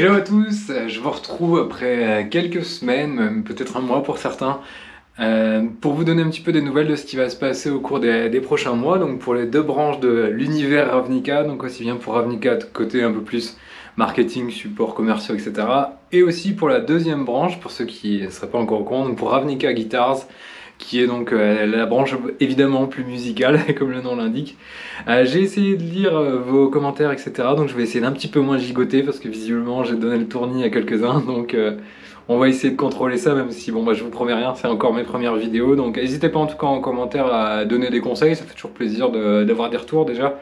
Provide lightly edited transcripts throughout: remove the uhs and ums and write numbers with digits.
Hello à tous, je vous retrouve après quelques semaines, même peut-être un mois pour certains, pour vous donner un petit peu des nouvelles de ce qui va se passer au cours des prochains mois. Donc pour les deux branches de l'univers Ravnica, donc aussi bien pour Ravnica de côté un peu plus marketing, support, commerciaux, etc. Et aussi pour la deuxième branche, pour ceux qui ne seraient pas encore au courant, donc pour Ravnica Guitars, qui est donc la branche évidemment plus musicale, comme le nom l'indique. J'ai essayé de lire vos commentaires, etc. Donc je vais essayer d'un petit peu moins gigoter parce que visiblement j'ai donné le tournis à quelques-uns. Donc on va essayer de contrôler ça, même si bon, bah, je vous promets rien, c'est encore mes premières vidéos. Donc n'hésitez pas en tout cas en commentaire à donner des conseils, ça fait toujours plaisir d'avoir des retours déjà.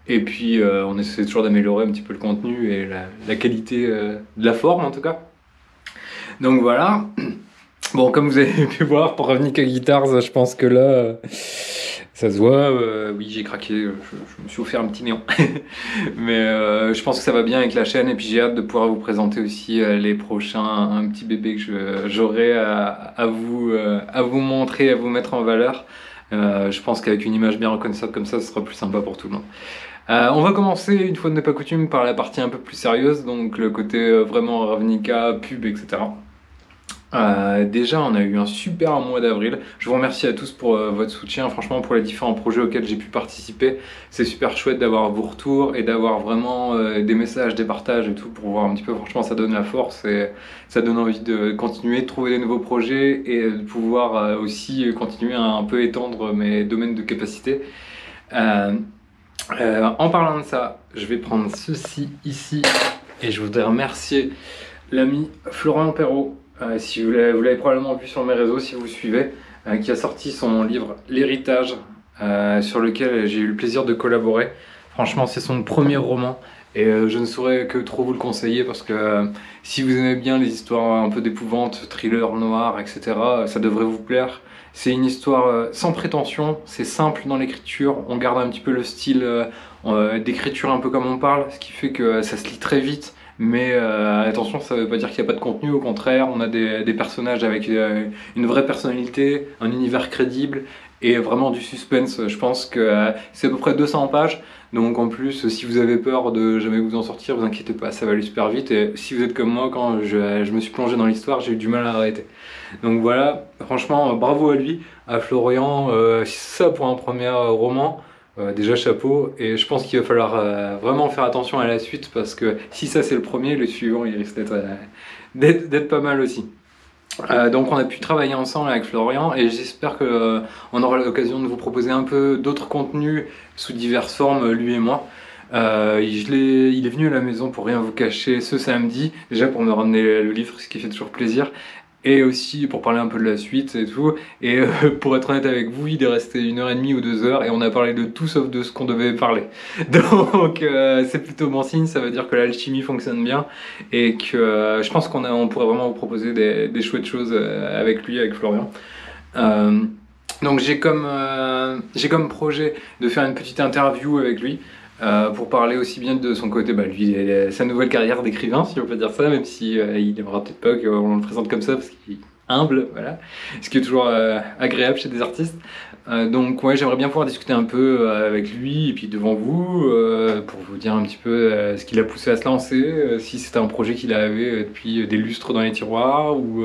Et puis on essaie toujours d'améliorer un petit peu le contenu et la qualité de la forme en tout cas. Donc voilà. Bon, comme vous avez pu voir, pour Ravnica Guitars, je pense que là, ça se voit. Oui, j'ai craqué, je me suis offert un petit néon. Mais je pense que ça va bien avec la chaîne. Et puis j'ai hâte de pouvoir vous présenter aussi les prochains, un petit bébé que j'aurai à vous montrer, à vous mettre en valeur. Je pense qu'avec une image bien reconnaissable comme ça, ce sera plus sympa pour tout le monde. On va commencer, une fois de n'est pas coutume, par la partie un peu plus sérieuse, donc le côté vraiment Ravnica, pub, etc. Déjà, on a eu un super mois d'avril. Je vous remercie à tous pour votre soutien. Franchement, pour les différents projets auxquels j'ai pu participer, c'est super chouette d'avoir vos retours et d'avoir vraiment des messages, des partages et tout pour voir un petit peu. Franchement, ça donne la force et ça donne envie de continuer, de trouver des nouveaux projets et de pouvoir aussi continuer à un peu étendre mes domaines de capacité. En parlant de ça, je vais prendre ceci ici et je voudrais remercier l'ami Florent Perrault. Si vous l'avez probablement vu sur mes réseaux, si vous suivez, qui a sorti son livre L'Héritage, sur lequel j'ai eu le plaisir de collaborer. Franchement, c'est son premier roman et je ne saurais que trop vous le conseiller parce que si vous aimez bien les histoires un peu d'épouvante, thriller noir, etc., ça devrait vous plaire. C'est une histoire sans prétention, c'est simple dans l'écriture, on garde un petit peu le style d'écriture un peu comme on parle, ce qui fait que ça se lit très vite. Mais attention, ça veut pas dire qu'il n'y a pas de contenu, au contraire, on a des personnages avec une vraie personnalité, un univers crédible et vraiment du suspense. Je pense que c'est à peu près 200 pages, donc en plus, si vous avez peur de jamais vous en sortir, vous inquiétez pas, ça va aller super vite. Et si vous êtes comme moi, quand je me suis plongé dans l'histoire, j'ai eu du mal à arrêter. Donc voilà, franchement, bravo à lui, à Florian, ça pour un premier roman. Déjà chapeau, et je pense qu'il va falloir vraiment faire attention à la suite parce que si ça c'est le premier, le suivant il risque d'être pas mal aussi. Donc on a pu travailler ensemble avec Florian et j'espère que on aura l'occasion de vous proposer un peu d'autres contenus sous diverses formes, lui et moi. Il est venu à la maison pour rien vous cacher ce samedi, déjà pour me ramener le livre, ce qui fait toujours plaisir. Et aussi pour parler un peu de la suite et tout. Et pour être honnête avec vous, il est resté 1h30 ou 2 heures et on a parlé de tout sauf de ce qu'on devait parler. Donc c'est plutôt bon signe, ça veut dire que l'alchimie fonctionne bien et que je pense on pourrait vraiment vous proposer des chouettes choses avec lui, avec Florian. Donc j'ai comme projet de faire une petite interview avec lui. Pour parler aussi bien de son côté, bah, lui, sa nouvelle carrière d'écrivain, si on peut dire ça, même si il aimera peut-être pas qu'on le présente comme ça, parce qu'il est humble, voilà, ce qui est toujours agréable chez des artistes. Donc ouais, j'aimerais bien pouvoir discuter un peu avec lui, et puis devant vous, pour vous dire un petit peu ce qui l'a poussé à se lancer, si c'était un projet qu'il avait depuis des lustres dans les tiroirs, ou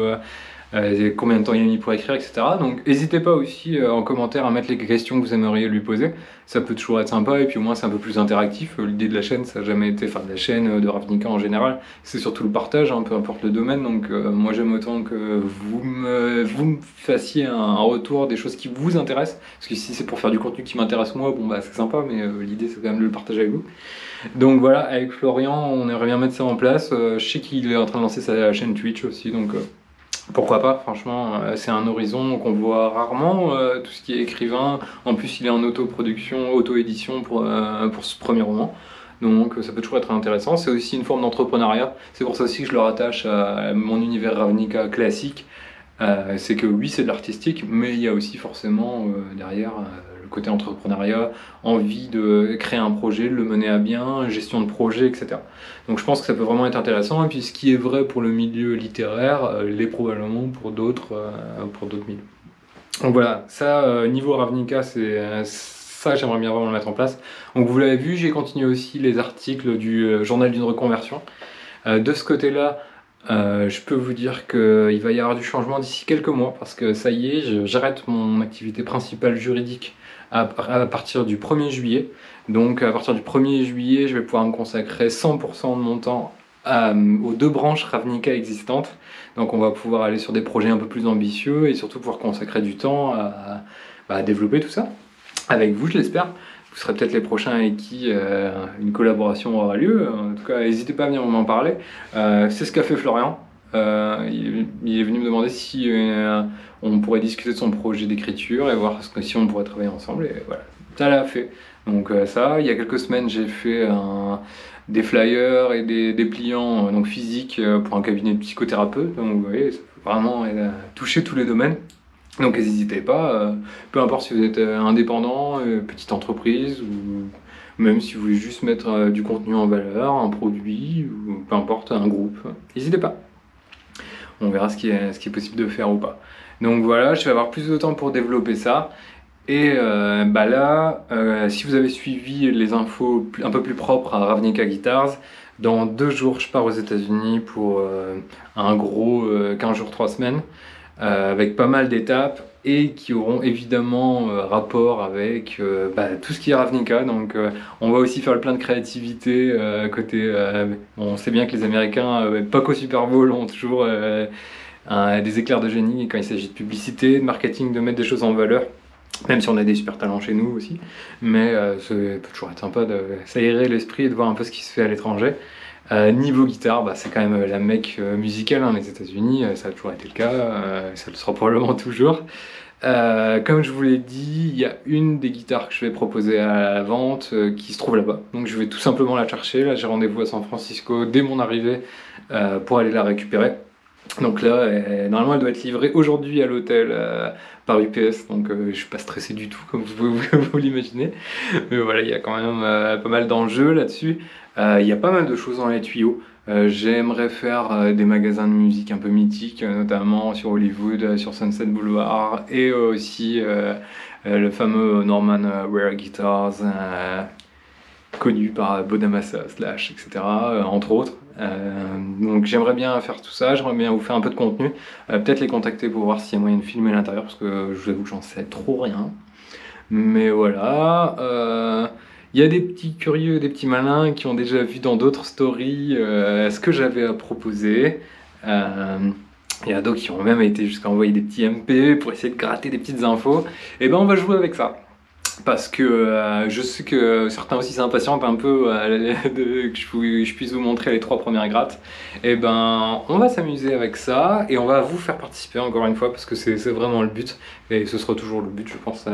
combien de temps il a mis pour écrire, etc. Donc n'hésitez pas aussi en commentaire à mettre les questions que vous aimeriez lui poser. Ça peut toujours être sympa et puis au moins c'est un peu plus interactif. L'idée de la chaîne, ça n'a jamais été, enfin de la chaîne de Ravnica en général, c'est surtout le partage, hein, peu importe le domaine. Donc moi j'aime autant que vous me fassiez un retour des choses qui vous intéressent. Parce que si c'est pour faire du contenu qui m'intéresse moi, bon bah c'est sympa, mais l'idée c'est quand même de le partager avec vous. Donc voilà, avec Florian, on aimerait bien mettre ça en place. Je sais qu'il est en train de lancer sa chaîne Twitch aussi, donc pourquoi pas, franchement, c'est un horizon qu'on voit rarement, tout ce qui est écrivain. En plus, il est en auto-production, auto-édition pour ce premier roman. Donc ça peut toujours être intéressant. C'est aussi une forme d'entrepreneuriat. C'est pour ça aussi que je le rattache à mon univers Ravnica classique. C'est que oui, c'est de l'artistique, mais il y a aussi forcément derrière le côté entrepreneuriat, envie de créer un projet, de le mener à bien, gestion de projet, etc. Donc je pense que ça peut vraiment être intéressant. Et puis ce qui est vrai pour le milieu littéraire, l'est probablement pour d'autres milieux. Donc voilà, ça, niveau Ravnica, ça j'aimerais bien vraiment le mettre en place. Donc vous l'avez vu, j'ai continué aussi les articles du journal d'une reconversion. De ce côté-là, je peux vous dire qu'il va y avoir du changement d'ici quelques mois parce que ça y est, j'arrête mon activité principale juridique à partir du 1er juillet. Donc à partir du 1er juillet, je vais pouvoir me consacrer 100% de mon temps aux 2 branches Ravnica existantes. Donc on va pouvoir aller sur des projets un peu plus ambitieux et surtout pouvoir consacrer du temps à développer tout ça. Avec vous, je l'espère. Vous serez peut-être les prochains avec qui une collaboration aura lieu. En tout cas, n'hésitez pas à venir m'en parler. C'est ce qu'a fait Florian. Il est venu me demander si on pourrait discuter de son projet d'écriture et voir si on pourrait travailler ensemble. Et voilà, ça l'a fait. Donc ça, il y a quelques semaines, j'ai fait des flyers et des pliants donc physiques pour un cabinet de psychothérapeute. Donc vous voyez, ça peut vraiment toucher tous les domaines. Donc n'hésitez pas, peu importe si vous êtes indépendant, petite entreprise, ou même si vous voulez juste mettre du contenu en valeur, un produit, ou peu importe, un groupe, n'hésitez pas. On verra ce qui est possible de faire ou pas. Donc voilà, je vais avoir plus de temps pour développer ça. Et là, si vous avez suivi les infos un peu plus propres à Ravnica Guitars, dans 2 jours, je pars aux États-Unis pour un gros 15 jours, 3 semaines. Avec pas mal d'étapes et qui auront évidemment rapport avec tout ce qui est Ravnica. Donc on va aussi faire le plein de créativité côté... on sait bien que les Américains, pas qu'au Super Bowl, ont toujours des éclairs de génie quand il s'agit de publicité, de marketing, de mettre des choses en valeur. Même si on a des super talents chez nous aussi. Mais ça peut toujours être sympa de s'aérer l'esprit et de voir un peu ce qui se fait à l'étranger. Niveau guitare, c'est quand même la mecque musicale, les États-Unis, ça a toujours été le cas, ça le sera probablement toujours. Comme je vous l'ai dit, il y a une des guitares que je vais proposer à la vente qui se trouve là-bas. Donc je vais tout simplement la chercher. Là, j'ai rendez-vous à San Francisco dès mon arrivée pour aller la récupérer. Donc là, normalement, elle doit être livrée aujourd'hui à l'hôtel par UPS, donc je suis pas stressé du tout, comme vous l'imaginer. Mais voilà, il y a quand même pas mal d'enjeux là-dessus. Il y a pas mal de choses dans les tuyaux. J'aimerais faire des magasins de musique un peu mythiques, notamment sur Hollywood, sur Sunset Boulevard, et aussi le fameux Norman Rare Guitars, connu par Bodamassa, Slash, etc., entre autres. Donc j'aimerais bien faire tout ça, j'aimerais bien vous faire un peu de contenu, peut-être les contacter pour voir s'il y a moyen de filmer l'intérieur, parce que je vous avoue que j'en sais trop rien. Mais voilà, il y a des petits curieux, des petits malins qui ont déjà vu dans d'autres stories ce que j'avais à proposer. Il y a d'autres qui ont même été jusqu'à envoyer des petits MP pour essayer de gratter des petites infos. Et ben on va jouer avec ça. Parce que je sais que certains aussi s'impatientent un peu que je puisse vous montrer les 3 premières grattes. Et ben on va s'amuser avec ça et on va vous faire participer encore une fois parce que c'est vraiment le but. Et ce sera toujours le but je pense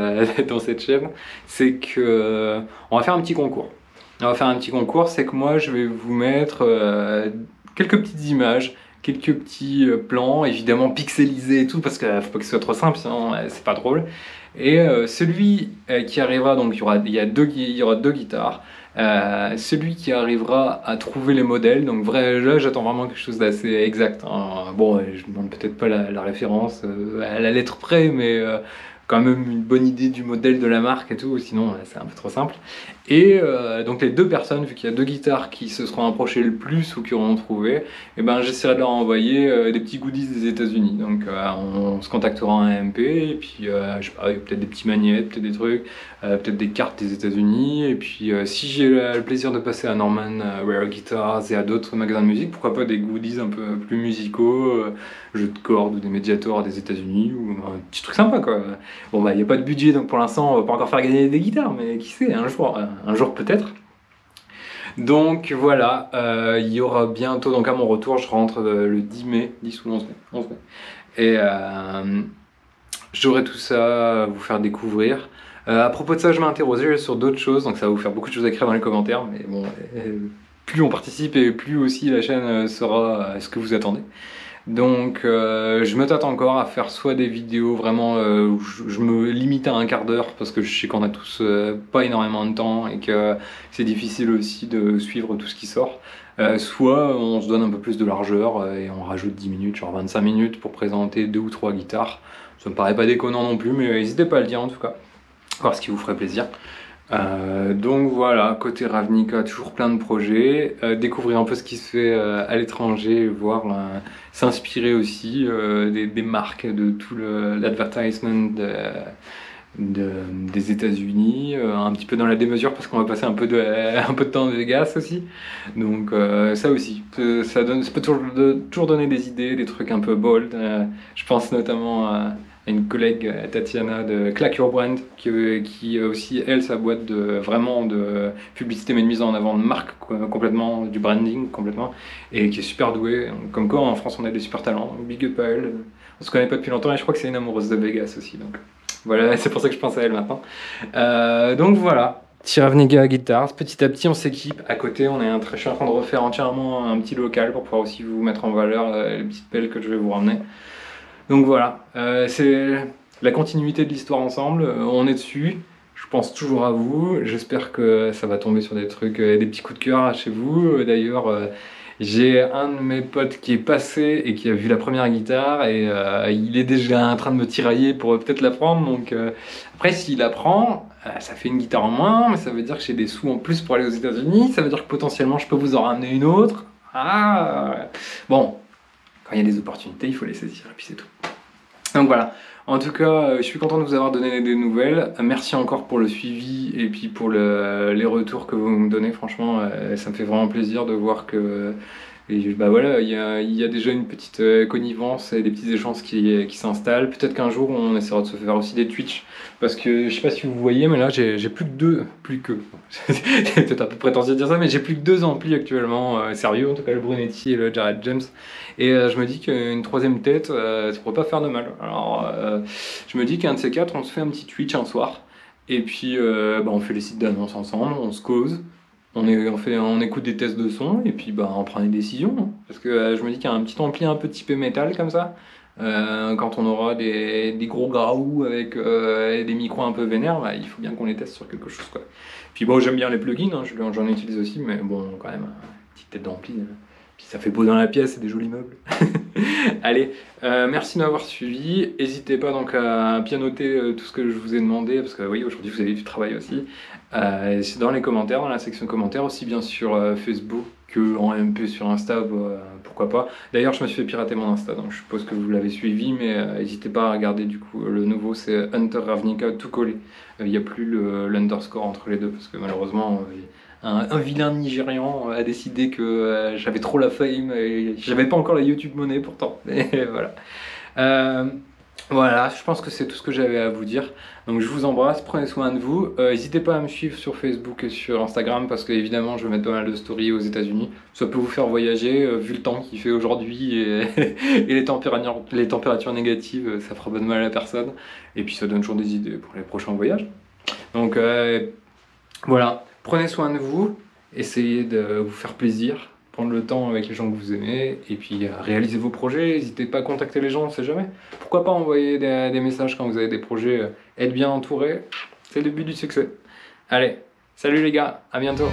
dans cette chaîne. C'est que on va faire un petit concours. On va faire un petit concours, c'est que moi je vais vous mettre quelques petites images, quelques petits plans, évidemment pixelisés et tout parce qu'il faut pas que ce soit trop simple sinon c'est pas drôle. Et celui qui arrivera, donc il y aura 2 guitares, celui qui arrivera à trouver les modèles, donc là j'attends vraiment quelque chose d'assez exact, hein. Bon, je ne demande peut-être pas la référence à la lettre près, mais quand même une bonne idée du modèle de la marque et tout, sinon c'est un peu trop simple. Et donc les 2 personnes, vu qu'il y a 2 guitares qui se seront approchées le plus ou qui auront trouvé, et ben j'essaierai de leur envoyer des petits goodies des États-Unis. Donc on se contactera en MP et puis je sais pas, peut-être des petits magnettes, peut-être des trucs, peut-être des cartes des États-Unis. Et puis si j'ai le plaisir de passer à Norman Rare Guitars et à d'autres magasins de musique, pourquoi pas des goodies un peu plus musicaux, jeux de cordes ou des médiators des États-Unis ou un petit truc sympa quoi. Bon il n'y a pas de budget donc pour l'instant on va pas encore faire gagner des guitares, mais qui sait, un jour peut-être. Donc voilà, il y aura bientôt, donc à mon retour, je rentre le 10 mai, 10 ou 11 mai, 11 mai. Et j'aurai tout ça à vous faire découvrir. À propos de ça, je m'interrogeais sur d'autres choses, donc ça va vous faire beaucoup de choses à écrire dans les commentaires, mais bon, plus on participe et plus aussi la chaîne sera ce que vous attendez. Donc je me tâte encore à faire soit des vidéos vraiment où je me limite à un quart d'heure parce que je sais qu'on a tous pas énormément de temps et que c'est difficile aussi de suivre tout ce qui sort, soit on se donne un peu plus de largeur et on rajoute 10 minutes, genre 25 minutes pour présenter 2 ou 3 guitares. Ça me paraît pas déconnant non plus, mais n'hésitez pas à le dire en tout cas, voir ce qui vous ferait plaisir. Donc voilà, côté Ravnica, toujours plein de projets, découvrir un peu ce qui se fait à l'étranger, voir, s'inspirer aussi des marques, de tout l'advertisement des États-Unis, un petit peu dans la démesure parce qu'on va passer un peu un peu de temps à Vegas aussi. Donc ça aussi, ça peut toujours donner des idées, des trucs un peu bold. Je pense notamment à une collègue, Tatiana de Clack Your Brand, qui a aussi, elle, sa boîte vraiment de publicité, mais de mise en avant de marque complètement, du branding complètement, et qui est super douée. Comme quoi, en France, on a des super talents. Big up à elle. On se connaît pas depuis longtemps et je crois que c'est une amoureuse de Vegas aussi. Donc voilà, c'est pour ça que je pense à elle maintenant. Donc voilà. Ravnica Guitars, petit à petit on s'équipe. À côté, je suis en train de refaire entièrement un petit local pour pouvoir aussi vous mettre en valeur les petites pelles que je vais vous ramener. Donc voilà, c'est la continuité de l'histoire ensemble, on est dessus, je pense toujours à vous, j'espère que ça va tomber sur des trucs, des petits coups de cœur chez vous. D'ailleurs, j'ai un de mes potes qui est passé et qui a vu la première guitare et il est déjà en train de me tirailler pour peut-être la prendre. Donc après, s'il la prend, ça fait une guitare en moins, mais ça veut dire que j'ai des sous en plus pour aller aux États-Unis, ça veut dire que potentiellement je peux vous en ramener une autre. Ah bon, quand il y a des opportunités, il faut les saisir et puis c'est tout. Donc voilà, en tout cas, je suis content de vous avoir donné des nouvelles. Merci encore pour le suivi et puis pour les retours que vous me donnez. Franchement, ça me fait vraiment plaisir de voir que bah voilà, il y a déjà une petite connivence et des petits échanges qui s'installent. Peut-être qu'un jour, on essaiera de se faire aussi des Twitch. Parce que je sais pas si vous voyez, mais là, j'ai plus que. C'est peut-être un peu prétentieux de dire ça, mais j'ai plus que 2 amplis actuellement, sérieux, en tout cas le Brunetti et le Jared James. Et je me dis qu'une troisième tête, ça pourrait pas faire de mal. Alors, je me dis qu'un de ces quatre, on se fait un petit Twitch un soir. Et puis, bah, on fait les sites d'annonces ensemble, on se cause. On écoute des tests de son et puis bah, on prend des décisions. Hein. Parce que je me dis qu'il y a un petit ampli un peu typé métal comme ça. Quand on aura des gros graous avec des micros un peu vénères, bah, il faut bien qu'on les teste sur quelque chose. Quoi. Puis bon, j'aime bien les plugins, hein, j'en utilise aussi, mais bon, quand même, petite tête d'ampli. Puis ça fait beau dans la pièce, c'est des jolis meubles. Allez, merci de m'avoir suivi. N'hésitez pas donc à bien noter tout ce que je vous ai demandé, parce que oui, aujourd'hui vous avez du travail aussi. C'est dans les commentaires, dans la section commentaires, aussi bien sur Facebook que en MP sur Insta, pourquoi pas. D'ailleurs, je me suis fait pirater mon Insta, donc je suppose que vous l'avez suivi, mais n'hésitez pas à regarder du coup. Le nouveau, c'est Hunter Ravnica tout collé. Il n'y a plus l'underscore entre les deux, parce que malheureusement, un vilain Nigérian a décidé que j'avais trop la fame et j'avais pas encore la YouTube monnaie pourtant. Et voilà. Voilà, je pense que c'est tout ce que j'avais à vous dire. Donc je vous embrasse, prenez soin de vous. N'hésitez pas à me suivre sur Facebook et sur Instagram parce que évidemment je vais mettre pas mal de stories aux États-Unis. Ça peut vous faire voyager, vu le temps qu'il fait aujourd'hui et, et les températures négatives, ça fera pas de mal à personne. Et puis ça donne toujours des idées pour les prochains voyages. Donc voilà, prenez soin de vous, essayez de vous faire plaisir, prendre le temps avec les gens que vous aimez, et puis réalisez vos projets, n'hésitez pas à contacter les gens, on sait jamais. Pourquoi pas envoyer des messages quand vous avez des projets, être bien entouré, c'est le but du succès. Allez, salut les gars, à bientôt.